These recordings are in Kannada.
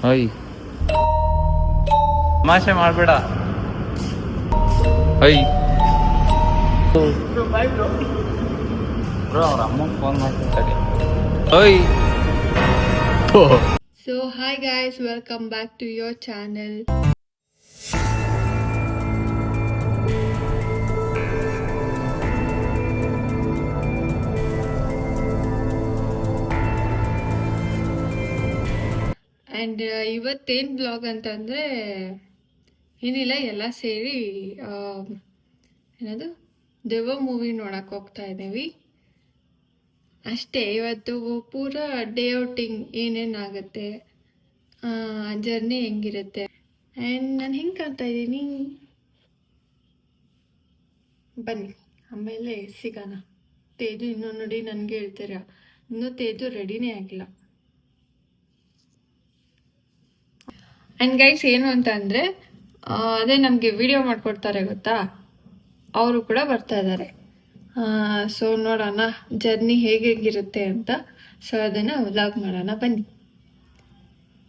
ಹೊಯ್ ತಮಾಷೆ ಮಾಡ್ಬೇಡ. ಹೊಯ್ ಬ್ರೋ ಅವ್ರ ಅಮ್ಮಂಗೆ ಫೋನ್ ಮಾಡ್ತಿರ್ತಾರೆ. ಹೊಯ್ So hi guys, welcome back to your channel. And ಇವತ್ತೇನು ಬ್ಲಾಗ್ ಅಂತಂದರೆ ಏನಿಲ್ಲ, ಎಲ್ಲ ಸೇರಿ ಏನದು ದೆವ್ವ ಮೂವಿ ನೋಡಕ್ಕೆ ಹೋಗ್ತಾ ಇದ್ದೀವಿ ಅಷ್ಟೇ. ಇವತ್ತು ಪೂರ ಡೇ ಔಟಿಂಗ್ ಏನೇನಾಗುತ್ತೆ, ಜರ್ನಿ ಹೆಂಗಿರುತ್ತೆ ಆ್ಯಂಡ್ ನಾನು ಹೆಂಗೆ ಕಾಣ್ತಾ ಇದ್ದೀನಿ ಬನ್ನಿ ಆಮೇಲೆ ಸಿಗೋಣ. ತೇಜು ಇನ್ನೂ ನೋಡಿ ನನಗೆ ಹೇಳ್ತೀರಾ, ಇನ್ನೂ ತೇಜು ರೆಡಿನೇ ಆಗಿಲ್ಲ. ಆ್ಯಂಡ್ ಗೈಸ್ ಏನು ಅಂತ ಅಂದರೆ ಅದೇ ನಮಗೆ ವಿಡಿಯೋ ಮಾಡಿಕೊಡ್ತಾರೆ ಗೊತ್ತಾ, ಅವರು ಕೂಡ ಬರ್ತಾ ಇದ್ದಾರೆ. ಸೊ ನೋಡೋಣ ಜರ್ನಿ ಹೇಗಿರುತ್ತೆ ಅಂತ. ಸೊ ಅದನ್ನು ವ್ಲಾಗ್ ಮಾಡೋಣ ಬನ್ನಿ.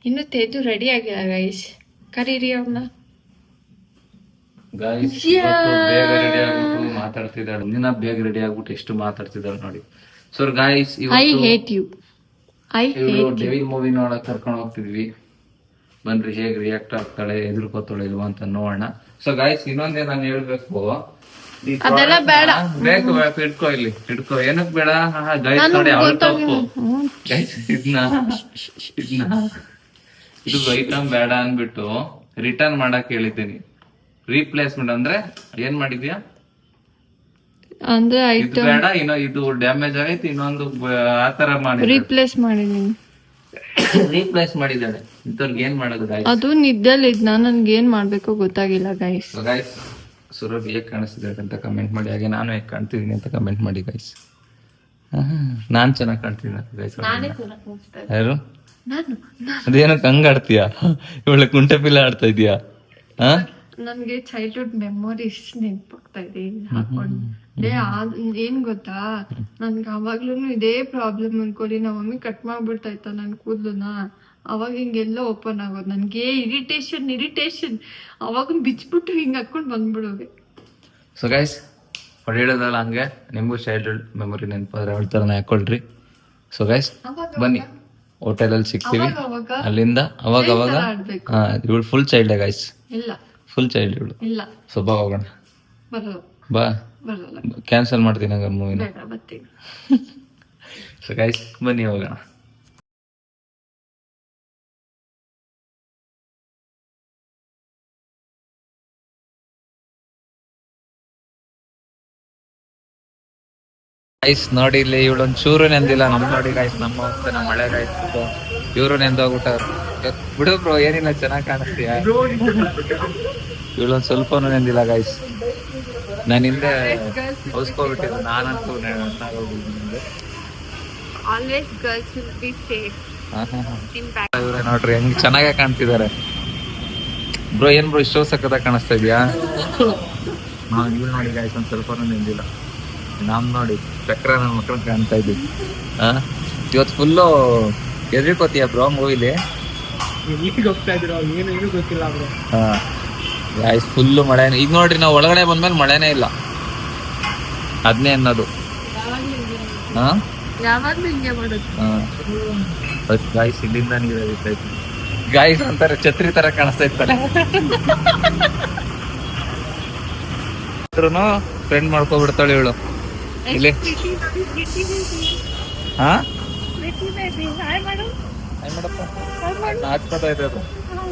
ಇನ್ನು ತೇಜು ರೆಡಿ ಆಗಿಲ್ಲ ಗೈಸ್, ಕರೀರಿ ಅವನ್ನ. ಬೇಗ ರೆಡಿ ಆಗ್ಬಿಟ್ಟು ಮಾತಾಡ್ತಿದ್ದಾಳೆ. ದಿನ ಬೇಗ ರೆಡಿ ಆಗ್ಬಿಟ್ಟು ಎಷ್ಟು ಮಾತಾಡ್ತಿದ್ದಾಳೆ ನೋಡಿ. So guys I hate you devil movie ನೋಡಕ್ ಕರ್ಕೊಂಡು ಹೋಗ್ತಿದ್ವಿ. ಬನ್ರಿ ಹೇಗ್ ರಿಯಾಕ್ಟ್ ಆಗ್ತಾಳೆ, ಎದುರ್ಕೋತಾಳೆ ಇಲ್ವಾ ಅಂತ ನೋಡೋಣ. ಸೊ ಗೈಸ್ ಇನ್ನೊಂದೇ ನಾನು ಹೇಳ್ಬೇಕು, ಅದೆಲ್ಲ ಬೇಡ, ಬೇಕು ಇಟ್ಕೋ, ಇಲ್ಲಿ ಇಟ್ಕೋ. ಏನಕ್ ಬೇಡ ಗೈಸ್ ನೋಡಿ, ಅವಳು ತಪ್ಪು ಗೈಸ್. ಇದು ಐಟಮ್ ಬೇಡ ಅನ್ಬಿಟ್ಟು ರಿಟರ್ನ್ ಮಾಡಕ್ ಹೇಳಿದ್ದೀನಿ. ರೀಪ್ಲೇಸ್ಮೆಂಟ್ ಅಂದ್ರೆ ಏನ್ ಮಾಡಿದ್ಯಾ ಅಂದ್ರೆ ಇದು ಬೇಡ, ಇದು ಡ್ಯಾಮೇಜ್ ಆಗೈತಿ, ಇನ್ನೊಂದು ಆತರ ಮಾಡಿ ರೀಪ್ಲೇಸ್ ಮಾಡಿದೀನಿ. ರೀಪ್ಲೇಸ್ ಮಾಡಿದ್ದಾಳೆ. ಇಂಥವ್ರಿಗೆ ಏನ್ ಮಾಡೋದು ಗೈಸ್? ಅದು ನಿದ್ದೆಲ್ಲ ಇದ್ನ, ನನ್ಗೆ ಏನ್ ಮಾಡ್ಬೇಕು ಗೊತ್ತಾಗಿಲ್ಲ ಗೈಸ್. ಗೈಸ್ ಸುರಭಿ ಹೇಗ್ ಕಾಣಿಸ್ತಿದ್ದಾರೆ ಅಂತ ಕಮೆಂಟ್ ಮಾಡಿ, ಹಾಗೆ ನಾನು ಹೇಗ್ ಕಾಣ್ತಿದೀನಿ ಅಂತ ಕಮೆಂಟ್ ಮಾಡಿ ಗೈಸ್. ನಾನ್ ಚೆನ್ನಾಗ್ ಕಾಣ್ತೀನಿ ಗೈಸ್. ಯಾರು ಅದೇನಕ್ಕೆ ಹಂಗ ಆಡ್ತೀಯ? ಇವಳೆ ಕುಂಟೆ ಪಿಲ್ಲ ಆಡ್ತಾ ಇದೀಯಾ? ನನ್ಗೆ ಚೈಲ್ಡ್ಹುಡ್ ಮೆಮೊರೀಸ್ ನೆನ್ಪಾಗ್ತಾ ಇದೆ ಹಾಕೊಂಡು. ಏನ್ ಗೊತ್ತಾ, ನನ್ಗೆ ಅವಾಗ್ಲೂ ಇದೇ ಪ್ರಾಬ್ಲಮ್ ಅನ್ಕೊಳ್ಳಿ. ನಮ್ಮ ಮಮ್ಮಿ ಕಟ್ ಮಾಡ್ಬಿಡ್ತಾ ಇತ್ತ ನನ್ ಕೂದ್ಲುನ, ಅವಾಗ ಹಿಂಗೆಲ್ಲ ಓಪನ್ ಆಗೋದು. ನನ್ಗೆ ಇರಿಟೇಷನ್ ಅವಾಗ ಬಿಚ್ಬಿಟ್ಟು ಹಿಂಗ್ ಹಾಕೊಂಡ್ ಬಂದ್ಬಿಡೋದೆ. ಸೊ ಗೈಸ್ ಹೊಡೆಯೋದಲ್ಲ ಹಂಗೆ, ನಿಮ್ಗೂ ಚೈಲ್ಡ್ಹುಡ್ ಮೆಮೊರಿ ನೆನಪಾದ್ರೆ ಅವಳ ಥರನೇ ಹಾಕೊಳ್ರಿ. ಸೊ ಗೈಸ್ ಬನ್ನಿ, ಹೋಟೆಲಲ್ಲಿ ಸಿಗ್ತೀವಿ. ಅಲ್ಲಿಂದ ಅವಾಗ ಇವಳು ಫುಲ್ ಚೈಲ್ಡ್ ಗೈಸ್, ಇಲ್ಲ ಫುಲ್ ಚೈಲ್ಡ್ ಇವಳು. ಇಲ್ಲ ಸೊ ಬಾ ಹೋಗೋಣ. ಬಾ, ಕ್ಯಾನ್ಸಲ್ ಮಾಡ್ತೀನಿ ಹಂಗ ಮೂವಿನ. ಸೊ ಗೈಸ್ ಬನ್ನಿ ಹೋಗೋಣ. ಗೈಸ್ ನೋಡಿ, ಇಲ್ಲಿ ಇವಳೊಂದು ಚೂರು ನೆಂದಿಲ್ಲ. ನಮ್ ನೋಡಿ ಗೈಸ್, ನಮ್ಮ ಅವಸ್ಥೆ ನಮ್ಮ ಮಳೆ ಗೈಸ್, ಇವರು ನೆಂದೋಗ್ಬಿಟ್ಟವ್ರು. ಬಿಡು ಬ್ರೋ, ಏನಿಲ್ಲ, ಚೆನ್ನಾಗಿ ಕಾಣಿಸ್ತೀಯ. ಇವಳೊಂದು ಸ್ವಲ್ಪನೂ ನೆಂದಿಲ್ಲ ಗೈಸ್. ನಾನು ಹಿಂದೆ ಹೊಸ್ಕೋಬಿಟ್ಟಿದ್ದೆ, ನಾನಂತೂ ಇವ್ರೆ ನೋಡ್ರಿ ಹೆಂಗ್ ಚೆನ್ನಾಗೇ ಕಾಣ್ತಿದ್ದಾರೆ. ಬ್ರೋ ಏನ್ ಬ್ರೋ ಇಷ್ಟೋ ಸಕ್ಕತ್ತಾಗಿ ಕಾಣಿಸ್ತಾ ಇದೆಯಾ? ಇವ್ರು ನೋಡಿ ಗೈಸ್, ಒಂದ್ ಸ್ವಲ್ಪನೂ ನೆಂದಿಲ್ಲ. ನಮ್ ನೋಡಿ ಚಕ್ರ ನನ್ನ ಮಕ್ಕಳು ಕಾಣ್ತಾ ಇದ್ವಿ. ಇವತ್ತು ಫುಲ್ಲು ಎದ್ರಿಕೋತೀಯ ಬ್ರೋ ಮೂವಿಲಿ? ಹೋಗ್ತಾ ಇದ್ರು, ಏನು ಗೊತ್ತಿಲ್ಲ ಬ್ರೋ. ಗೈಸ್ ಫುಲ್ಲು ಮಳೆ. ಈಗ ನೋಡ್ರಿ, ನಾವು ಒಳಗಡೆ ಬಂದ್ಮೇಲೆ ಮಳೆನೇ ಇಲ್ಲ, ಅದನ್ನೇ ಅನ್ನೋದು. ಗಾಯ್ಸ್ ಇಲ್ಲಿಂದ ನೀರು ಹರಿತಾ ಇತ್ತು. ಗಾಯ್ಸ್ ಅಂತಾರೆ ಛತ್ರಿ ತರ ಕಾಣಿಸ್ತಾ ಇರ್ತಾರೆ. ಫ್ರೆಂಡ್ ಮಾಡ್ಕೊಬಿಡ್ತಾಳೆ ಇವಳು ಇಲ್ಲಿ.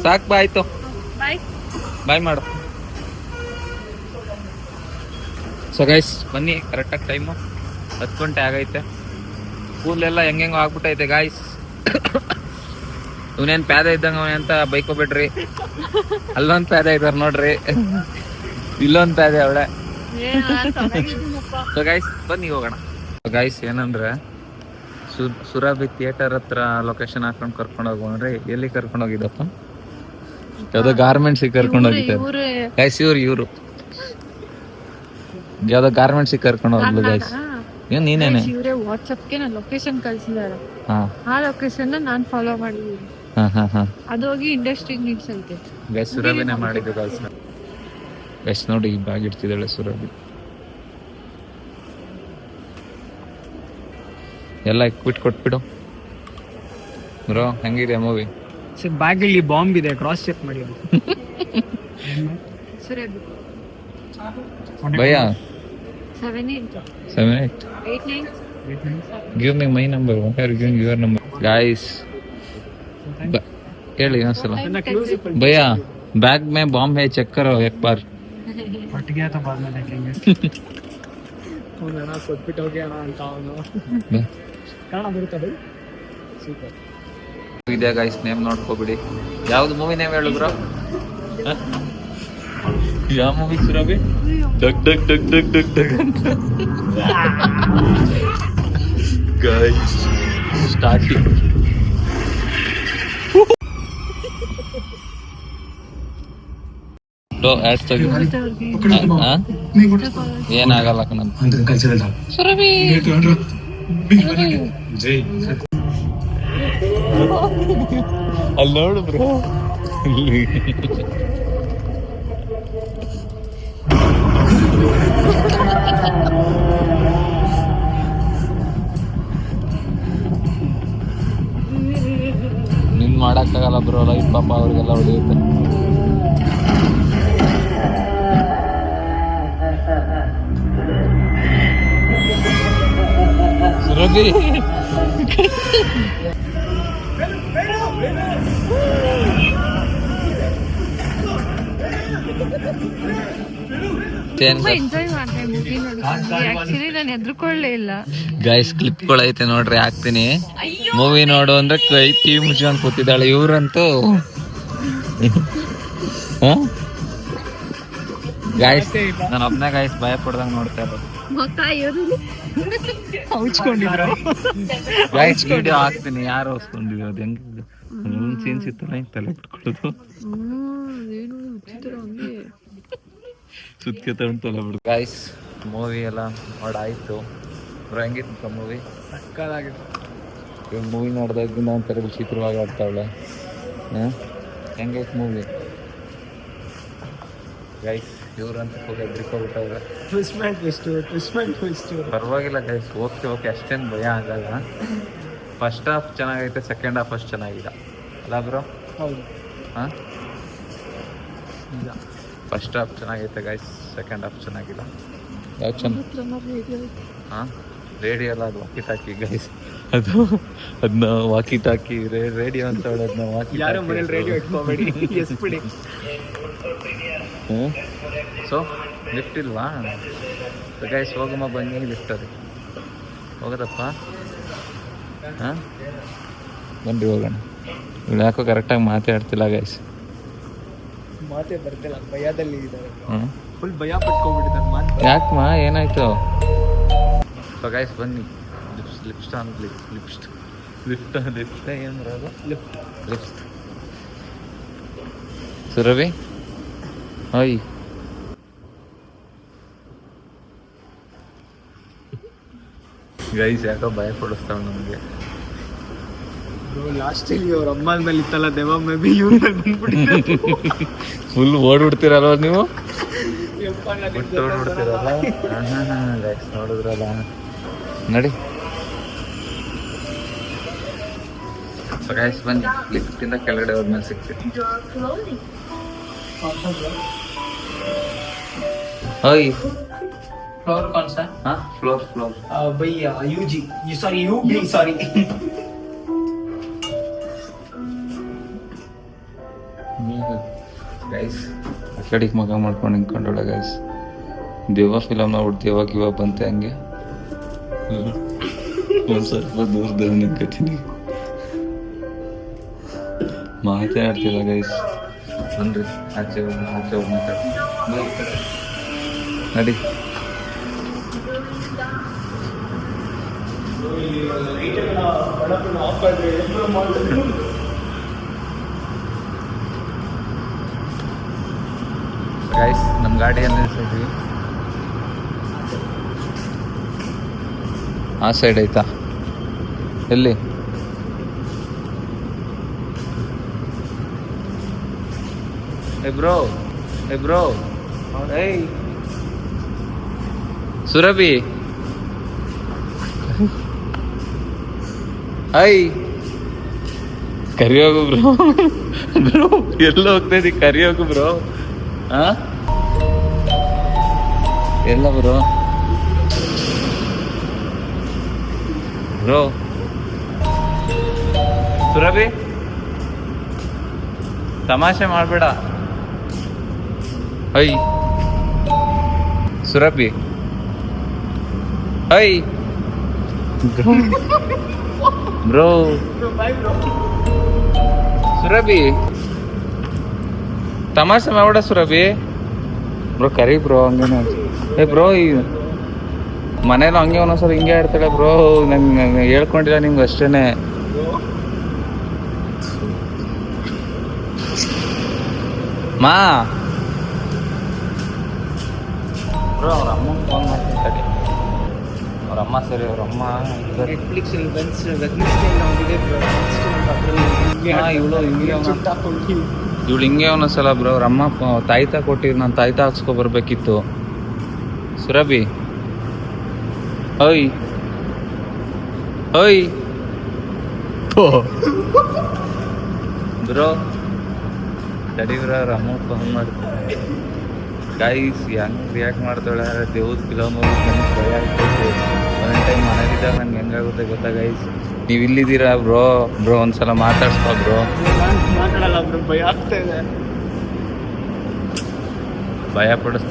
ಸಾಕ್ ಬಾ, ಆಯ್ತು ಬಾಯ್ ಮಾಡು. ಸೊ ಗೈಸ್ ಬನ್ನಿ, ಕರೆಕ್ಟಾಗಿ ಟೈಮು 10 ಗಂಟೆ ಆಗೈತೆ. ಕೂದಲೆಲ್ಲ ಹೆಂಗೆಂಗೋ ಆಗ್ಬಿಟ್ಟೈತೆ ಗಾಯ್ಸ್. ಇವನೇನ್ ಪ್ಯಾದ ಇದ್ದಂಗ ಅವನೇ ಅಂತ ಬೈಕೋಬಿಡ್ರಿ. ಅಲ್ಲೊಂದ್ ಪ್ಯಾದ ಇದಾರೆ ನೋಡ್ರಿ, ಇಲ್ಲೊಂದ್ ಪ್ಯಾದೆ ಅವಳೆ. ಸೊ ಗೈಸ್ ಬನ್ನಿ ಹೋಗೋಣ. ಗೈಸ್ ಏನಂದ್ರೆ, ಸುರಭಿ ಥಿಯೇಟರ್ ಹತ್ರ ಲೊಕೇಶನ್ ಹಾಕೊಂಡು ಕರ್ಕೊಂಡು ಹೋಗೋಣ್ರಿ. ಎಲ್ಲಿ ಕರ್ಕೊಂಡು ಹೋಗಿದ್ದಪ್ಪ? ಯಾವ್ದೋ ಗಾರ್ಮೆಂಟ್ಸ್ ಕರ್ಕೊಂಡು ಹೋಗಿದ್ದಾರೆ ಗೈಸ್. ಇವ್ರು ಯಾವ್ದೋ ಗಾರ್ಮೆಂಟ್ಸ್ ಕರ್ಕೊಂಡು ಹೋಗ್ಲು ಗೈಸ್. ನೀನೇನೆ ವಾಟ್ಸ್ಆಪ್ಗೆ ನಾನು ಲೊಕೇಶನ್ ಕಳ್ಸಿದ್ದಾರೆ. ಆ ಲೊಕೇಶನ್ ನಾನು ಫಾಲೋ ಮಾಡಿದ್ದೀನಿ. ಹಾ ಅದು ಹೋಗಿ ಇಂಡಸ್ಟ್ರಿ ನೀಡ್ಸ್ ಅಂತೆ. ಗೈಸ್ ಸುರಭಿನೇ ಮಾಡಿದ್ದು ಗೈಸ್. ಗೈಸ್ ನೋಡಿ ಈ ಬ್ಯಾಗ್ ಇಡ್ತಿದ್ದಾಳೆ ಸುರಭಿ. ಎಲ್ಲ ಇಕ್ವಿಟ್ ಕೊಟ್ಬಿಡು ಬ್ರೋ. ಹೆಂಗಿದೆ ಮೂವಿ? ಸರ್ ಬ್ಯಾಗ್ ಅಲ್ಲಿ ಬಾಂಬ್ ಇದೆ, ಕ್ರಾಸ್ ಚೆಕ್ ಮಾಡಿ. Surabhi bhaiya 78 78 89 give me my number. What are giving your number guys? ಹೇಳಿ ಒಂದ್ಸಲ. ಭಯ್ಯ बैग में बॉम्ब है, चेक करो एक बार. फट गया तो बाद में देखेंगे. ಅವನ ಕೊಟ್ಬಿಟ್ಟು ಹೋಗಿ ಅಣ್ಣ ಅಂತ ಅವನು ಕನ್ನಡ ಬರುತ್ತಾ ಬೈ? ಸೂಪರ್ ಇದೆ ಗೈಸ್. ನೇಮ್ ನೋಡ್ಕೋಬಿಡಿ. ಯಾವ್ದು ಮೂವಿ ನೇಮ್ ಹೇಳು ಬ್ರೋ? ಯಾವ ಮೂವಿ ಸುರಭಿ? ಡಗ್ ಡಗ್ ಡಗ್ ಡಗ್ ಡಗ್ ಡಗ್ ಅಂತ ಗೈಸ್ ಸ್ಟಾರ್ಟಿಂಗ್. ಏನಾಗಲ್ಲ ಸುರಭಿ. ಅಲ್ಲಿ ನೋಡು ಬ್ರೋ. ನಿನ್ ಮಾಡಕ್ಕಾಗಲ್ಲ ಬ್ರೋ. ಲೈಫ್ ಪಾಪ ಅವ್ರಿಗೆಲ್ಲ ಹೊಡೆಯುತ್ತೆ. ಸುರಭಿ ತುಂಬಾ ಎಂಜಾಯ್ ಮಾಡಿದೆ ಮೂವಿ ನೋಡಿ. ಆಕ್ಚುಲಿ ನಾನು ಹೆದರ್ಕೊಳ್ಳೇ ಇಲ್ಲ. ಗೈಸ್ ಕ್ಲಿಪ್ಗಳೈತೆ ನೋಡ್ರಿ, ಹಾಕ್ತೀನಿ. ಮೂವಿ ನೋಡು ಅಂದ್ರೆ ಕೈ ಕಿವಿ ಮುಚ್ಕೊಂಡು ಕೂತಿದ್ದಾಳೆ ಇವ್ರಂತೂ. ಗಾಯ್ಸ್ ನಾನು ಒಬ್ನೇ ಗೈಸ್ ಭಯ ಪಡ್ದಂಗ್ ನೋಡ್ತಾ ಇರೋದು. ಗೈಸ್ ವಿಡಿಯೋ ಹಾಕ್ತೀನಿ. ಯಾರು ಹೊಸ್ಕೊಂಡಿದ್ರು ಅದು ಹೆಂಗ ಸೀನ್ಸ್ ಇತ್ತಲ್ಲ, ಹಿಂಗ್ ತಲೆ ಬಿಟ್ಕೊಳ್ಳೋದು, ಸುತ್ಕೆ ತಗೊಂಡು ತಲೆ ಬಿಡು. ಗೈಸ್ ಮೂವಿ ಎಲ್ಲ ನೋಡಾಯ್ತು. ಹೆಂಗಿತ್ತು ಮೂವಿ? ಸಕ್ಕದಾಗಿತ್ತು. ಇವಾಗ ಮೂವಿ ನೋಡಿದಾಗಿಂದ ಒಂಥರ ವಿಚಿತ್ರವಾಗಿ ಆಡ್ತಾವಳೆ. ಹೆಂಗೈತೆ ಮೂವಿ ಗೈಸ್? ಇವ್ರಂತ ಹೆದ್ರಿಕೊಬಿಟ್ಟವ್ರೆ. ಪರವಾಗಿಲ್ಲ ಗೈಸ್, ಓಕೆ ಅಷ್ಟೇನು ಭಯ ಆಗಲ್ಲ. ಫಸ್ಟ್ ಹಾಫ್ ಚೆನ್ನಾಗೈತೆ, ಸೆಕೆಂಡ್ ಹಾಫ್ ಅಷ್ಟು ಚೆನ್ನಾಗಿಲ್ಲ ಅಲ್ಲ ಬ್ರೋ? ಹೌದು. ಹಾಂ, ಫಸ್ಟ್ ಹಾಫ್ ಚೆನ್ನಾಗೈತೆ ಗೈಸ್, ಸೆಕೆಂಡ್ ಹಾಫ್ ಚೆನ್ನಾಗಿಲ್ಲ. ಯಾವ್ದು ಚೆನ್ನ? ಹಾಂ, ರೇಡಿಯೋ ಅಲ್ಲ, ಅದು ವಾಕಿ ಟಾಕಿ ಗೈಸ್. ಅದನ್ನ ವಾಕಿ ಟಾಕಿ ರೇಡಿಯೋ ಅಂತ ಹೇಳೋದನ್ನ ವಾಕಿ. ಯಾರೋ ಮನೇಲಿ ರೇಡಿಯೋ ಇಟ್ಕೋಬೇಡಿ, ಎಸ್ಬಿಡಿ. ಹ್ಞೂ. ಸೊ ಲಿಫ್ಟ್ ಇಲ್ವಾ? ಗೈಸ್ ಹೋಗಮ್ಮ ಬನ್ನಿ, ಲಿಫ್ಟ್ ಅದು ಹೋಗೋದಪ್ಪ. ಹಾಂ ಬನ್ರಿ ಹೋಗೋಣ. ಇವಳು ಯಾಕೋ ಕರೆಕ್ಟಾಗಿ ಮಾತಾಡ್ತಿಲ್ಲ ಗೈಸ್. ಮಾತೇ ಬರ್ತಿಲ್ಲ, ಭಯದಲ್ಲಿ ಇದ್ದಾರೆ. ಹ್ಞೂ, ಫುಲ್ ಭಯ ಪಟ್ಕೊಂಡ್ಬಿಟ್ಟಿದ್ದಾರೆ. ಮಾತು ಯಾಕಮ್ಮ, ಏನಾಯ್ತು? ಸೊ ಗೈಸ್ ಬನ್ನಿ. ಲಿಫ್ಟ್ ಏನು ಬರೋದು? ಲಿಫ್ಟ್. ಸುರಭಿ ಓಯ್, ಗೈಸ್ ಯಾಕೋ ಭಯ ಪಡಿಸ್ತಾವ ನಮಗೆ. ಲಾಸ್ಟಲ್ಲಿ ಅವ್ರ ಅಮ್ಮನ ಮೇಲೆ ಇತ್ತಲ್ಲ ದೆವ್ವ, ಮೇ ಬಿ ಇವ್ರ ಮೇಲೆ ಬಂದ್ಬಿಟ್ಟಿದೆ. ಫುಲ್ ಓಡ್ಬಿಡ್ತೀರಲ್ವ ನೀವು? ಓಡ್ಬಿಡ್ತೀರಲ್ಲ. ಗೈಸ್ ನೋಡಿದ್ರಲ್ಲ, ನಡಿ. ಸೊ ಗೈಸ್ ಬನ್ನಿ, ಲಿಫ್ಟಿಂದ ಕೆಳಗಡೆ ಹೋದ್ಮೇಲೆ ಸಿಗ್ತೀವಿ. ಓಯ್ फ्लोर कौन सा? हाँ फ्लोर भैया UG, sorry UB, sorry. Guys ಅಕಡಿಗೆ ಮಗ ಮಾಡ್ಕೊಂಡು ನಿಂತ್ಕೊಂಡೋಳ ಗೈಸ್. ದೇವ ಫಿಲಮ್ ನೋಡ್ಬಿಟ್ಟು ದೇವ ಗಿವ ಬಂತೆ ಹಂಗೆ. ಒಂದು ಸ್ವಲ್ಪ ದೂರದಲ್ಲಿ ನಿಂತ್ಕೊತೀನಿ, ಮಾತಾಡ್ತಿಲ್ಲ ಗೈಸ್. ಬನ್ರಿ ಆಚೆ ಹೋಗಿ ಮಾತಾಡ್ತೀನಿ, ನಡಿ. ಗೈಸ್ ನಮ್ಮ ಗಾಡಿಯಲ್ಲಿ ನಿಲ್ಸಿದ್ವಿ. ಆ ಸೈಡ್ ಐತಾ? ಎಲ್ಲಿ? ಬ್ರೋ ಬ್ರೋ ಏಯ್ ಸುರಭಿ ಐ ಕರಿಯೋಗು ಬ್ರೋ ಬ್ರೋ ಎಲ್ಲ ಹೋಗ್ತಾ ಇದ್ದಿ ಕರಿಯೋಗು ಬ್ರೋ ಹಾ ಎಲ್ಲ ಬ್ರೋ ಬ್ರೋ ಸುರಭಿ ತಮಾಷೆ ಮಾಡ್ಬೇಡ I Surabhi I bro Surabhi ತಮಾಷೆ ಮಾಡ್ಬೇಡ ಸುರಭಿ ಬ್ರೋ ಕರಿ ಬ್ರೋ ಹಂಗೇನೆ ಬ್ರೋ ಈ ಮನೇಲಿ ಹಂಗೆ ಒಂದೊಂದ್ಸಲ ಹಿಂಗೆ ಇರ್ತಾಳೆ ಬ್ರೋ ನಂಗೆ ಹೇಳ್ಕೊಂಡಿಲ್ಲ ನಿಮ್ಗೆ ಅಷ್ಟೇನೆ ಮಾ ಬ್ರೋ ಅವ್ರ ಅಮ್ಮಂಗೆ ಫೋನ್ ಮಾಡ್ತಿರ್ತಾರೆ ಅವ್ರ ಅಮ್ಮ ಸರಿ ಅವ್ರ ಅಮ್ಮ ನೆಟ್ಫ್ಲಿಕ್ಸ್ ಇವಳು ಹಿಂಗೆ ಒಂದೊಂದ್ಸಲ ಬ್ರೋ ಅವ್ರ ಅಮ್ಮ ತಾಯ್ತಾ ಕೊಟ್ಟಿದ್ರು ನಾನು ತಾಯ್ತಾ ಹಾಕ್ಸ್ಕೊ ಬರ್ಬೇಕಿತ್ತು ಸುರಭಿ ಓಯ್ ಓಯ್ ಬ್ರೋ ತಡಿ ಬ್ರೋ ಅವ್ರ ಅಮ್ಮ ಫೋನ್ ಮಾಡ್ತಾರೆ ಗೈಸ್ ಹೆಂಗೆ ರಿಯಾಕ್ಟ್ ಮಾಡ್ತಾಳೆ ದೇವ್ರ ಫಿಲಮ್ ನನಗೆ ಭಯ ಆಗ್ತೈತೆ ಒಂದೊಂದು ಟೈಮ್ ಮನೇಲಿದ್ದಾಗ ನನ್ಗೆ ಹೆಂಗಾಗುತ್ತೆ ಗೊತ್ತಾ ಗೈಸ್ ನೀವು ಇಲ್ಲಿದ್ದೀರಾ ಬ್ರೋ ಬ್ರೋ ಒಂದ್ಸಲ ಮಾತಾಡ್ಸ್ಕೊ ಬ್ರೋ ಮಾತಾಡಲ್ಲ ಬ್ರೋ ಭಯ ಆಗ್ತಾ ಇದೆ ಭಯ ಪಡಿಸ್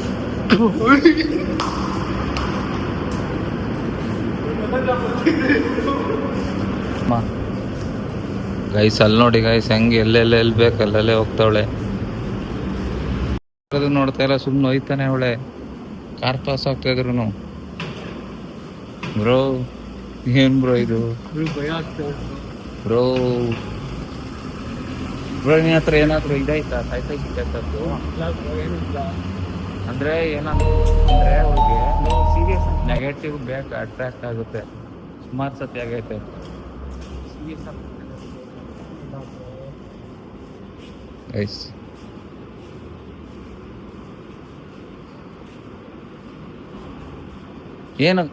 ಗೈಸ್ ಅಲ್ಲಿ ನೋಡಿ ಗೈಸ್ ಹೆಂಗೆ ಎಲ್ಲೆಲ್ಲ ಎಲ್ಲಿ ಬೇಕು ಅಲ್ಲಲ್ಲೇ ಹೋಗ್ತಾವಳೆ ಅದು ನೋಡ್ತಾ ಇಲ್ಲ ಸುಮ್ಮನೆ ಹೋಯ್ತಾನೆ ಅವಳೆ ಕಾರ್ ಪಾಸ್ ಆಗ್ತಾ ಇದ್ರು ಬ್ರೋ ಏನ್ ಬ್ರೋ ಇದು ಭಯ ಆಗ್ತಾ ಇದೆ ಬ್ರೋ ಬ್ರೋ ನಿನ್ನ ಹತ್ರ ಏನಾದ್ರು ಇದಾಯ್ತಾ ಸಾಯ್ತಾಯ್ತು ಅಂದ್ರೆ ಏನಂದ್ರೆ ಅವ್ರಿಗೆ ಸೀರಿಯಸ್ ನೆಗೆಟಿವ್ ಬೇಕು ಅಟ್ರಾಕ್ಟ್ ಆಗುತ್ತೆ ಸುಮಾರು ಸತಿ ಆಗೈತೆ ಸೀರಿಯಸ್ ಗೈಸ್ ಏನು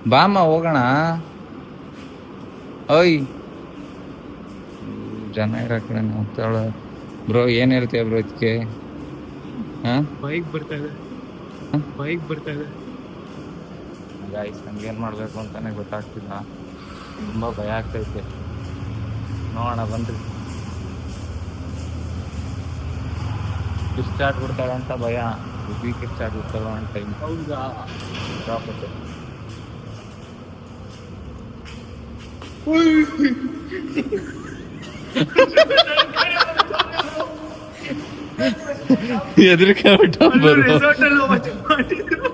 ಬಾಮ ಹೋಗೋಣ ಓಯ್ ಜನ ಇರೋ ಕಡೆ ಹೋಗ್ತಾಳೆ ಬ್ರೋ ಏನು ಹೇಳ್ತೀಯ ಬ್ರೋ ಇದಕ್ಕೆ ಹಾಂ ಬೈಕ್ ಬರ್ತಾ ಇದೆ ಬೈಕ್ ಬರ್ತಾ ಇದೆ ಗಾಯ್ಸ್ ನಮ್ಗೇನು ಮಾಡಬೇಕು ಅಂತಾನೆ ಗೊತ್ತಾಗ್ತಿಲ್ಲ ತುಂಬ ಭಯ ಆಗ್ತೈತೆ ನೋಡೋಣ ಬನ್ರಿ ಕಿಸ್ಟಾಟ್ ಬಿಡ್ತಾಳೆ ಅಂತ ಭಯ ಬಿ ಕಿಸ್ಟಾಟ್ ಬಿಡ್ತಾಳೆ ಅಂತ ಟೈಮ್ ಹೌದಾ ಪ್ರಾಪರ್ಟಿ ಎದುರಿಕೆ ಬಿಟ್ಟು ರೆಸಾರ್ಟ್ ಅಲ್ಲಿ ವಾಚ್ ಮಾಡಿದ್ರು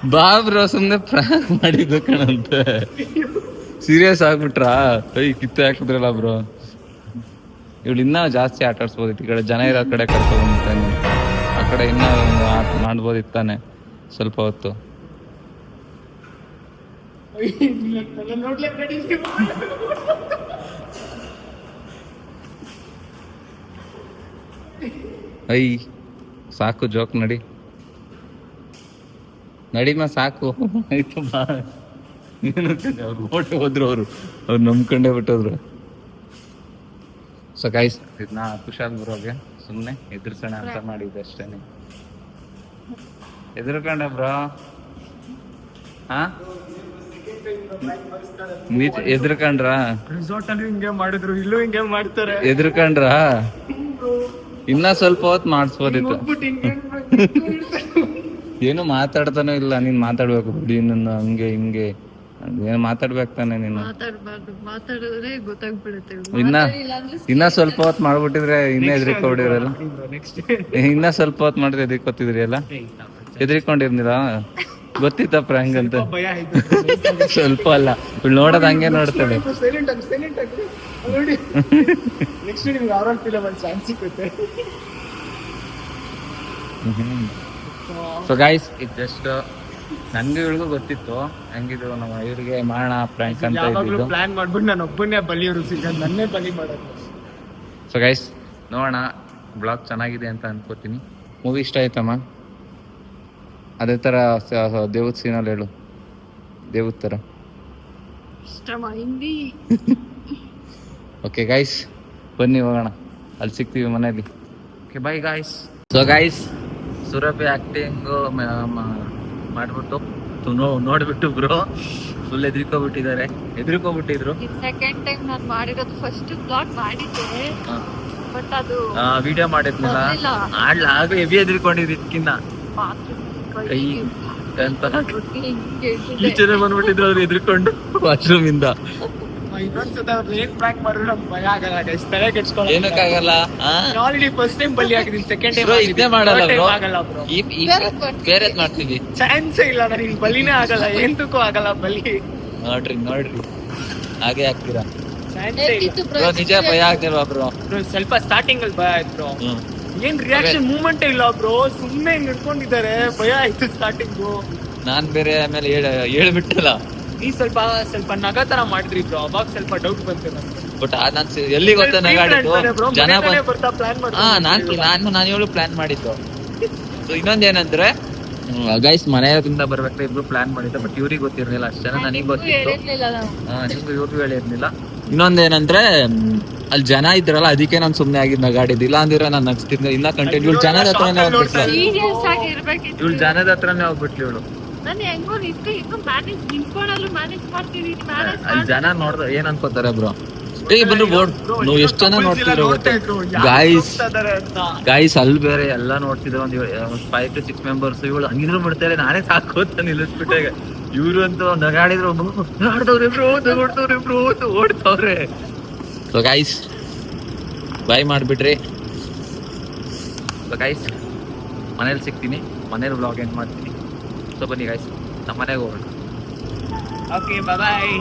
ಬಾ ಬ್ರೋ ಸುಮ್ಮನೆ ಪ್ರಾಂಕ್ ಮಾಡಿದ್ದು ಕಣಂತೆ ಸೀರಿಯಸ್ ಆಗ್ಬಿಟ್ರಾ ಕಿತ್ತೆ ಹಾಕಿದ್ರಲ್ಲ ಬ್ರೋ ಇವಳು ಇನ್ನೂ ಜಾಸ್ತಿ ಆಟ ಆಡ್ಸ್ಬೋದಿತ್ತು ಈ ಕಡೆ ಜನ ಇರೋ ಕಡೆ ಕರ್ಕೊಂಡ್ಬಂದಿತ್ತಾನೆ ಆ ಕಡೆ ಇನ್ನೂ ಮಾಡ್ಬೋದಿತ್ತಾನೆ ಸ್ವಲ್ಪ ಹೊತ್ತು ಐ ಸಾಕು ಜೋಕ್ ನಡಿಮ ಸಾಕು ಆಯ್ತು ಬಾ ಅವ್ರು ಓಟೆ ಹೋದ್ರು ಅವ್ರು ನಂಬ್ಕೊಂಡೇ ಬಿಟ್ಟೋದ್ರು ಸೊ ಗೈಸ್ ಇದನ್ನ ಕುಶಾಲ್ ಬ್ರೋಗೆ ಸುಮ್ಮನೆ ಎದುರ್ಸೋಣ ಅಂತ ಮಾಡಿದ್ದೆ ಅಷ್ಟೇನೆ ಎದುರ್ಕೊಂಡೆ ಬ್ರೋ ಹಾ ಎದುರ್ಕೊಂಡ್ರಾ ರೆಸಾರ್ಟ್ ಅಲ್ಲಿ ಹಿಂಗೆ ಮಾಡಿದ್ರು ಇಲ್ಲೂ ಹಿಂಗೆ ಮಾಡ್ತಾರೆ ಎದುರ್ಕೊಂಡ್ರಾ ಇನ್ನ ಸ್ವಲ್ಪ ಹೊತ್ತು ಮಾಡಿಸ್ಬೋದಿತ್ತು ಏನು ಮಾತಾಡ್ತಾನೋ ಇಲ್ಲ ನೀನ್ ಮಾತಾಡ್ಬೇಕು ಬಿಡಿ ನನ್ನ ಹಂಗೆ ಹಿಂಗೆ ಏನು ಮಾತಾಡ್ಬೇಕು ತಾನೆ ನೀನು ಮಾತಾಡ್ಬಾರ್ದು ಮಾತಾಡಿದ್ರೆ ಗೊತ್ತಾಗ್ಬಿಡುತ್ತೆ ಇನ್ನ ಸ್ವಲ್ಪ ಹೊತ್ತು ಮಾಡ್ಬಿಟ್ಟಿದ್ರೆ ಇನ್ನ ಎದ್ರಿಕೊಂಡಿರಲ್ಲ ನೆಕ್ಸ್ಟ್ ಇನ್ನ ಸ್ವಲ್ಪ ಹೊತ್ತು ಮಾಡಿದ್ರೆ ಎದ್ರಿಕೊತಿದ್ರಿ ಅಲ್ಲ ಎದ್ರಿಕೊಂಡಿರ್ನಿಲ್ಲ ಗೊತ್ತಿತ್ತಪ್ಪ ಹಂಗಂತ ಭಯ ಆಯ್ತು ಸ್ವಲ್ಪ ಅಲ್ಲ ಇವಳು ನೋಡೋದ್ ಹಂಗೆ ನೋಡ್ತಾಳೆ ಸೈಲೆಂಟ್ ಆಗಿ ನೋಡಿ ನೆಕ್ಸ್ಟ್ ನಿಮ್ಗೆ ಆರಾಮ್ ಫಿಲಮ್ ಅಲ್ಲಿ ಚಾನ್ಸ್ ಸಿಗುತ್ತೆ ಸೊ ಗೈಸ್ ಇದು ಜಸ್ಟ್ ನನ್ಗೆ ಇವ್ರಿಗೂ ಗೊತ್ತಿತ್ತು ಹೆಂಗಿದ್ರು ನಮ್ಮ ಇವ್ರಿಗೆ ಮಾಡೋಣ ಪ್ರ್ಯಾಂಕ್ ಅಂತ ಯಾವಾಗ್ಲೂ ಇದ್ದಿದ್ದು. ಪ್ಲಾನ್ ಮಾಡ್ಬಿಟ್ಟು ನಾನು ಒಬ್ಬನೇ ಬಲಿಯವರು ಸಿಗೋದು, ನನ್ನೇ ಬಲಿ ಮಾಡೋದು. ಸೊ ಗೈಸ್ ನೋಡೋಣ, ಬ್ಲಾಗ್ ಚೆನ್ನಾಗಿದೆ ಅಂತ ಅನ್ಕೋತೀನಿ. ಮೂವಿ ಇಷ್ಟ ಆಯ್ತಮ್ಮ? ಅದೇ ಥರ ದೇವದ ಸೀನಲ್ಲಿ ಹೇಳು, ದೇವದ ಥರ. ಇಷ್ಟమైంది. ಓಕೆ ಗೈಸ್ ಬನ್ನಿ ಹೋಗೋಣ, ಅಲ್ಲಿ ಸಿಗ್ತೀವಿ ಮನೇಲಿ. Okay by guys. So guys Surabhi acting ಮಾಡಿಬಿಟ್ಟು ನೋಡಿಬಿಟ್ಟು ಬ್ರೋ ಫುಲ್ ಹೆದರ್ಕೊಬಿಟ್ಟಿದ್ರು. ಸೆಕೆಂಡ್ ಟೈಮ್ ನಾನು ಮಾಡಿರೋದು, ಫಸ್ಟ್ ಬ್ಲಾಗ್ ಮಾಡಿದ್ದೆ ಬಟ್ ಅದು ವಿಡಿಯೋ ಮಾಡಿದ್ನಲ್ಲ ಆಗ ಹೆವಿ ಹೆದರ್ಕೊಂಡಿದ್ದು ಇದಕ್ಕಿನ್ನ ಕೈ ಅಂತ ಟೀಚರ್ ಬಂದ್ಬಿಟ್ಟಿದ್ರು ಅವ್ರು ಹೆದರ್ಕೊಂಡು ವಾಶ್ರೂಮ್ ಇಂದ. ಇನ್ನೊಂದ್ಸತ ಅವ್ರು ಏನ್ ಪ್ರ್ಯಾಂಕ್ ಮಾಡಿದ್ರು ನಮ್ಗೆ ಭಯ ಆಗಲ್ಲ guys, ತಲೆ ಕೆಡ್ಸ್ಕೊಳ್ಳೋ ಏನಕ್ಕಾಗಲ್ಲ. ಆಲ್ರೆಡಿ ಫಸ್ಟ್ ಟೈಮ್ ಬಲಿ ಆಗಿದ್ದೀನಿ, ಸೆಕೆಂಡ್ ಟೈಮ್ ಇದೇ ಮಾಡಲ್ಲ bro. ಆಗಲ್ಲ ಬ್ರೋ, ಬೇರೆದ್ ಮಾಡ್ತೀವಿ. ಚಾನ್ಸೇ ಇಲ್ಲ, ನನಗೆ ಬಲಿನೇ ಆಗಲ್ಲ, ಎಂತಕ್ಕೂ ಆಗಲ್ಲ ಬಲಿ. ನೋಡ್ರಿ ಹಾಗೆ ಆಗ್ತೀರಾ ಚಾನ್ಸೇ ಇಲ್ಲ ಬ್ರೋ, ನಿಜ ಭಯ ಆಗ್ತಿಲ್ವಾ ಬ್ರೋ? ಬ್ರೋ. ಸ್ವಲ್ಪ ಸ್ಟಾರ್ಟಿಂಗ್ ಅಲ್ಲಿ ಭಯ ಆಯ್ತು ಬ್ರೋ, ಏನ್ ರಿಯಾಕ್ಷನ್ ಮೂವ್ಮೆಂಟ್ ಇಲ್ಲ ಬ್ರೋ, ಸುಮ್ನೆ ಹಿಂಗ್ ಹಿಡ್ಕೊಂಡಿದ್ದಾರೆ, ಭಯ ಆಯ್ತು ಸ್ಟಾರ್ಟಿಂಗು. ನಾನ್ ಬೇರೆ ಆಮೇಲೆ ಹೇಳ್ಬಿಟ್ಟಲ್ಲ. ಈ ಸ್ವಲ್ಪ ನಗ ತರ ಮಾಡಿದ್ರಿ ಬ್ರೋ, ಅವಾಗ ಸ್ವಲ್ಪ ಡೌಟ್ ಬಂತು ನನ್ಗೆ. ಬಟ್ ನಾನ್ ಎಲ್ಲಿ ಗೊತ್ತಾ ನಗಾಡಿದ್ದು ಜನ ಬರ್ತಾ ಪ್ಲಾನ್ ನಾನು ಹೇಳು ಪ್ಲಾನ್ ಮಾಡಿದ್ದು. ಸೊ ಇನ್ನೊಂದೇನಂದ್ರೆ ಗೈಸ್ ಮನೆಯಿಂದ ಬರ್ಬೇಕಾದ್ರೆ ಇಬ್ರು ಪ್ಲಾನ್ ಮಾಡಿದ್ದು, ಬಟ್ ಇವ್ರಿಗೆ ಗೊತ್ತಿರ್ಲಿಲ್ಲ, ಅಷ್ಟು ಜನ ನನಗೆ ಗೊತ್ತಿತ್ತು. ನಿಮ್ಗೆ ಇವ್ರಿಗೂ ಹೇಳಿರ್ಲಿಲ್ಲ. ಇನ್ನೊಂದೇನಂದ್ರೆ ಅಲ್ಲಿ ಜನ ಇದ್ರಲ್ಲ, ಅದಕ್ಕೆ ನಾನು ಸುಮ್ನೆ ಆಗಿದ್ ನಗಾಡಿದ್ದು. ಇಲ್ಲ ಅಂದಿರ ನಾನು ನಗ್ಸ್ತಿದ್ದೆ. ಇಲ್ಲ ಕಂಟೆಂಟ್ ಇವಳು ಜನದ ಹತ್ರನೇ ಹೋಗ್ಬಿಟ್ಲು, ಸೀರಿಯಸ್ ಆಗಿರ್ಬೇಕಿತ್ತು. ಇವಳು ಜನದ ಹತ್ರನೇ ಹೋಗ್ಬಿಟ್ಲು ಇವಳು. ನಾನು ಹೆಂಗೋ ಮ್ಯಾನೇಜ್ ನಿಂತ್ಕೊಳ್ಳಲು ಮ್ಯಾನೇಜ್ ಮಾಡ್ತೀನಿ. ಅಲ್ಲಿ ಜನ ನೋಡ್ದ ಏನ್ ಅನ್ಕೋತಾರೆ ಬ್ರೋ? ಬಂದ್ರು ಬೋರ್ಡ್ ನೀವು ಎಷ್ಟು ಜನ ನೋಡ್ತಿದ್ರು ಗೊತ್ತಾ ಗಾಯ್ಸ್ ಅಲ್ಲಿ ಬೇರೆ ಎಲ್ಲ ನೋಡ್ತಿದ್ರು. ಒಂದು 5 to 6 ಮೆಂಬರ್ಸ್. ಇವಳು ಹಂಗಿದ್ರು ಬಿಡ್ತಾರೆ, ನಾನೇ ಸಾಕು ಅಂತ ನಿಲ್ಲಿಸ್ಬಿಟ್ಟಾಗ. ಇವ್ರು ಅಂತೂ ನಗಾಡಿದ್ರು, ಬ್ರೋ ಓಡ್ತವ್ರೆ. ಸೊ ಗಾಯ್ಸ್ ಬಾಯ್ ಮಾಡ್ಬಿಟ್ರಿ. ಸೊ ಗಾಯ್ಸ್ ಮನೇಲಿ ಸಿಗ್ತೀನಿ, ಮನೇಲಿ ವ್ಲಾಗ್ ಎಂಡ್ ಮಾಡ್ತೀನಿ. ಸೊ ಬನ್ನಿ ಗಾಯ್ಸ್ ನಮ್ಮ ಮನೆಗೆ ಹೋಗೋಣ. Okay bye.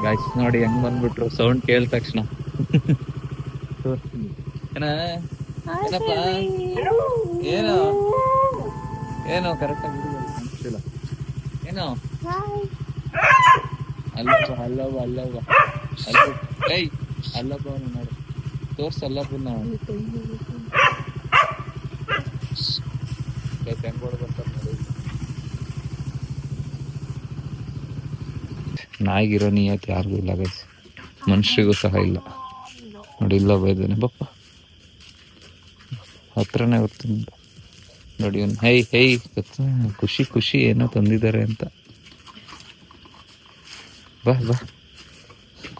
ಗಾಯ್ಸ್ ನೋಡಿ ಹೆಂಗ್ ಬಂದ್ಬಿಟ್ರು ಸೌಂಡ್ ಕೇಳಿದ ತಕ್ಷಣ. ಏನಪ್ಪ ಏನೋ ಕರೆಕ್ಟ್ ಆಗಿ ಅನ್ಸಿಲ್ಲ. ಏನೋ ಅಲ್ಲವ್ವ ಏಯ್ ಅಲ್ಲಪ್ಪ ನೋಡು ತೋರ್ಸಲ್ಲಪ್ಪ ನಾವು ಹೆಂಗ್ ಬರ್ತಾರೆ ನೋಡಿ. ನಾಯಿಗಿರೋ ನಿಯತ್ ಯಾರಿಗೂ ಇಲ್ಲ ಗೈಸ್, ಮನುಷ್ಯರಿಗೂ ಸಹ ಇಲ್ಲ ನೋಡಿ. ಇಲ್ಲ ಬೈದಾನೆ ಬಪ್ಪ ಹತ್ರನೇ ಬರ್ತೀನಿ ನೋಡಿ. ಒಂದು ಹೈ ಖುಷಿ ಏನೋ ತಂದಿದ್ದಾರೆ ಅಂತ. ಬಾ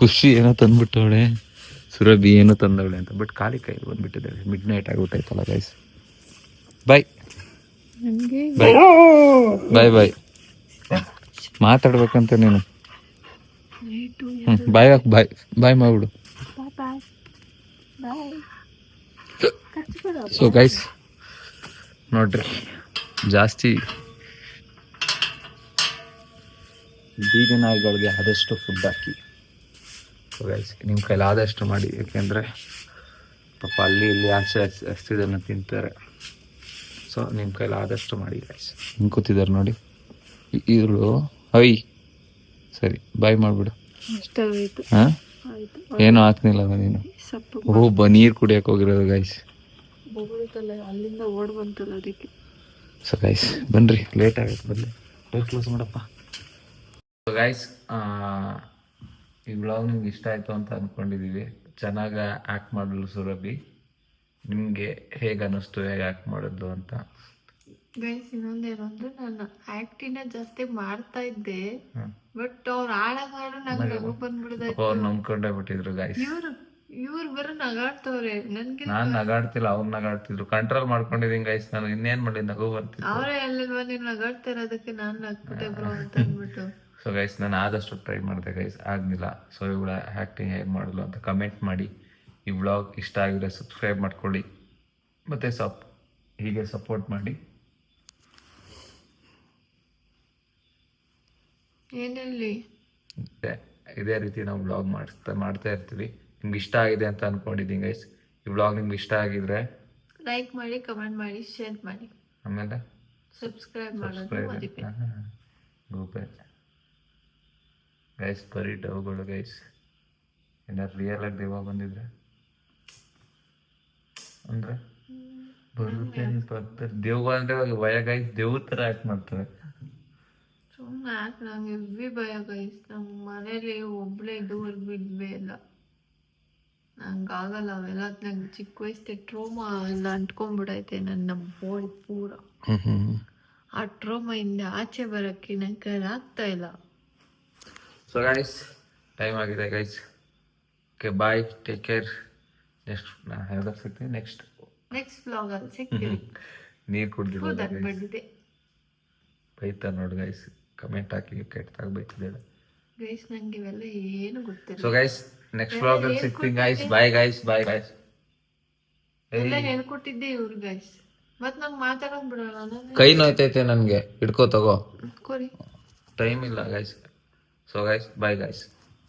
ಖುಷಿ ಏನೋ ತಂದ್ಬಿಟ್ಟವಳೆ, ಸುರಭಿ ಏನೋ ತಂದವಳೆ ಅಂತ. ಬಟ್ ಖಾಲಿ ಕೈ ಬಂದ್ಬಿಟ್ಟಿದ್ದಾಳೆ, ಮಿಡ್ ನೈಟ್ ಆಗ್ಬಿಟ್ಟೈತಲ್ಲ ಗೈಸ್. ಬಾಯ್ ಬಾಯ್ ಮಾತಾಡ್ಬೇಕಂತ ನೀನು. ಬಾಯ್ ಮಾಡ್ಬಿಡು. ಸೊ ಗೈಸ್ ನೋಡ್ರಿ, ಜಾಸ್ತಿ ಬೀದಿ ನಾಯಿಗಳಿಗೆ ಆದಷ್ಟು ಫುಡ್ ಹಾಕಿ. ಸೊ ಗೈಸ್ ನಿಮ್ಮ ಕೈಲಿ ಆದಷ್ಟು ಮಾಡಿ, ಯಾಕೆಂದರೆ ಪಾಪ ಅಲ್ಲಿ ಇಲ್ಲಿ ಆಚೆ ಹಸ್ತಿದ್ದನ್ನು ತಿಂತಾರೆ. ಸೊ ನಿಮ್ಮ ಕೈಲಿ ಆದಷ್ಟು ಮಾಡಿ ಗೈಸ್. ಹಿಂಗೆ ಕೂತಿದ್ದಾರೆ ನೋಡಿ ಇವರು. ಸರಿ ಬಾಯ್ ಮಾಡಿಬಿಡು. ಹಾಂ ಏನೂ ಹಾಕ್ನಿಲ್ಲ ನೀನು. ನೀರು ಕುಡಿಯೋಕೆ ಹೋಗಿರೋದು ಗೈಸ್. ಅಲ್ಲಿಂದ ಓಡ್ ಬಂತಲ್ಲ ಅದಕ್ಕೆ. ಸೊ ಗೈಸ್ ಬನ್ನಿರಿ, ಲೇಟ್ ಆಗುತ್ತೆ, ಬನ್ನಿ ಡೋರ್ ಕ್ಲೋಸ್ ಮಾಡಪ್ಪ. ಸೊ ಗೈಸ್ ಈ ಬ್ಲಾಗ್ ನಿಮ್ಗೆ ಇಷ್ಟ ಆಯಿತು ಅಂತ ಅಂದ್ಕೊಂಡಿದ್ದೀವಿ. ಚೆನ್ನಾಗಿ ಆ್ಯಕ್ಟ್ ಮಾಡಲು ಸುರಭಿ. ನಿಮಗೆ ಹೇಗೆ ಅನ್ನಿಸ್ತು ಹೇಗೆ ಆ್ಯಕ್ಟ್ ಮಾಡಿದ್ದು ಅಂತ? ಗೈಸ್ ಇನ್ನೊಂದೇನೊಂದು, ನಾನು ಆಕ್ಟಿನ ಜಾಸ್ತಿ ಮಾಡ್ತಾ ಇದ್ದೆ, ಬಟ್ ಅವ್ರು ಹಾಡು ನಂಗೆ ಬಂದ್ಬಿಡ್ದಾಯ್ತು. ಅವ್ರು ನಂಬ್ಕೊಂಡೇ ಬಿಟ್ಟಿದ್ರು ಗೈಸ್. ಇವ್ರು ಬರೋ ನಗಾಡ್ತವ್ರೆ, ನನ್ಗೆ ನಾನ್ ನಗಾಡ್ತಿಲ್ಲ, ಅವ್ರು ನಗಾಡ್ತಿದ್ರು. ಕಂಟ್ರೋಲ್ ಮಾಡ್ಕೊಂಡಿದ್ದೀನಿ ಗೈಸ್ ನಾನು. ಇನ್ನೇನ್ ಮಾಡಿ ನಗು ಬರ್ತಿತ್ತು. ಅವರೇ ಅಲ್ಲಿಲ್ವಾ ನೀನು ನಗಾಡ್ತಾ ಇರೋದಕ್ಕೆ ನಾನು ನಗ್ಬಿಟ್ಟೆ ಬ್ರೋ ಅಂತ ಅಂದ್ಬಿಟ್ಟು. ಸೊ ಗೈಸ್ ನಾನು ಆದಷ್ಟು ಟ್ರೈ ಮಾಡಿದೆ ಗೈಸ್, ಆಗಲಿಲ್ಲ. ಸೊ ಇವಳ ಆ್ಯಕ್ಟಿಂಗ್ ಹೇಗೆ ಮಾಡಲು ಅಂತ ಕಮೆಂಟ್ ಮಾಡಿ. ಈ ವ್ಲಾಗ್ ಇಷ್ಟ ಆಗಿದ್ರೆ ಸಬ್ಸ್ಕ್ರೈಬ್ ಮಾಡ್ಕೊಳ್ಳಿ, ಮತ್ತು ಹೀಗೆ ಸಪೋರ್ಟ್ ಮಾಡಿ. ಏನಲ್ಲಿ ಇದೇ ರೀತಿ ನಾವು ವ್ಲಾಗ್ ಮಾಡ್ತಾ ಇರ್ತೀವಿ. ನಿಮ್ಗೆ ಇಷ್ಟ ಆಗಿದೆ ಅಂತ ಅಂದ್ಕೊಂಡಿದ್ದೀನಿ ಗೈಸ್. ಈ ವ್ಲಾಗ್ ನಿಮ್ಗೆ ಇಷ್ಟ ಆಗಿದ್ರೆ ಲೈಕ್ ಮಾಡಿ, ಕಮೆಂಟ್ ಮಾಡಿ, ಶೇರ್ ಮಾಡಿ, ಆಮೇಲೆ ಸಬ್ಸ್ಕ್ರೈಬ್ ಮಾಡೋದು ಮರಿಬೇಡಿ. ಗ್ರೂಪ್ ಗೈಸ್ ಬರೀ ಡವ್ಗಳು ಗೈಸ್. ಏನಾದ್ರು ರಿಯಲ್ ಆಗಿ ದೇವ ಬಂದಿದ್ರೆ ಅಂದ್ರೆ ಬರುತ್ತೆ ಬರ್ತಾರೆ. ದೇವ್ ಅಂದ್ರೆ ಭಯ ಗೈಸ್, ದೇವ್ರ ಥರ ಆ್ಯಕ್ಟ್ ಮಾಡ್ತಾರೆ. ಸುಮ್ಮನೆ ಯಾಕೆ ನಂಗೆ ಹೆವಿ ಭಯ ಗೈಸ್. ನಂಗೆ ಮನೇಲಿ ಒಬ್ಳೆ ಇದುವರೆಗೂ ಇಲ್ವೇ ಇಲ್ಲ. ನಂಗೆ ಆಗಲ್ಲ ಅವೆಲ್ಲ. ನಂಗೆ ಚಿಕ್ಕ ವಯಸ್ಸಿಗೆ ಟ್ರೋಮಾ ಎಲ್ಲ ಅಂಟ್ಕೊಂಡ್ಬಿಡೈತೆ ನನ್ನ ಬಾಡಿ ಪೂರ. ಆ ಟ್ರೋಮಾಯಿಂದ ಆಚೆ ಬರೋಕ್ಕೆ ನಂಗೆ ಆಗ್ತಾ ಇಲ್ಲ. ಸೊ ಗೈಸ್ ಟೈಮ್ ಆಗಿದೆ guys. Okay bye, take care. Next ಯಾವ್ದಾರು ಸಿಗ್ತೀನಿ ನೆಕ್ಸ್ಟ್ ವ್ಲಾಗಲ್ಲಿ ಸಿಗ್ತೀವಿ. ನೀರು ಕುಡ್ದಿಲ್ಲ ಬಂದಿದೆ ಬೈತಾ ನೋಡಿ ಗೈಸ್. ಕಮೆಂಟ್ ಹಾಕಿ ಕೆಟ್ಟದಾಗ ಬೈತಿದ್ದೇನೆ ಗೈಸ್. ನಂಗೆ ಇವೆಲ್ಲ ಏನು ಗೊತ್ತಿಲ್ಲ. ಸೊ ಗೈಸ್ ನೆಕ್ಸ್ಟ್ ವ್ಲಾಗಲ್ಲಿ ಸಿಗ್ತೀನಿ guys. Bye guys, bye guys. ಎಲ್ಲ ಹೇಳ್ಕೊಟ್ಟಿದ್ದೆ ಇವ್ರು ಗೈಸ್. ಮತ್ ನಂಗೆ ಮಾತಾಡೋಕ್ ಬಿಡಲ್ಲ. ಕೈ ನೋಯ್ತೈತೆ ನನಗೆ, ಹಿಡ್ಕೋ ತಗೋ. ಕೊಡಿ. ಟೈಮ್ ಇಲ್ಲ guys. So guys bye guys.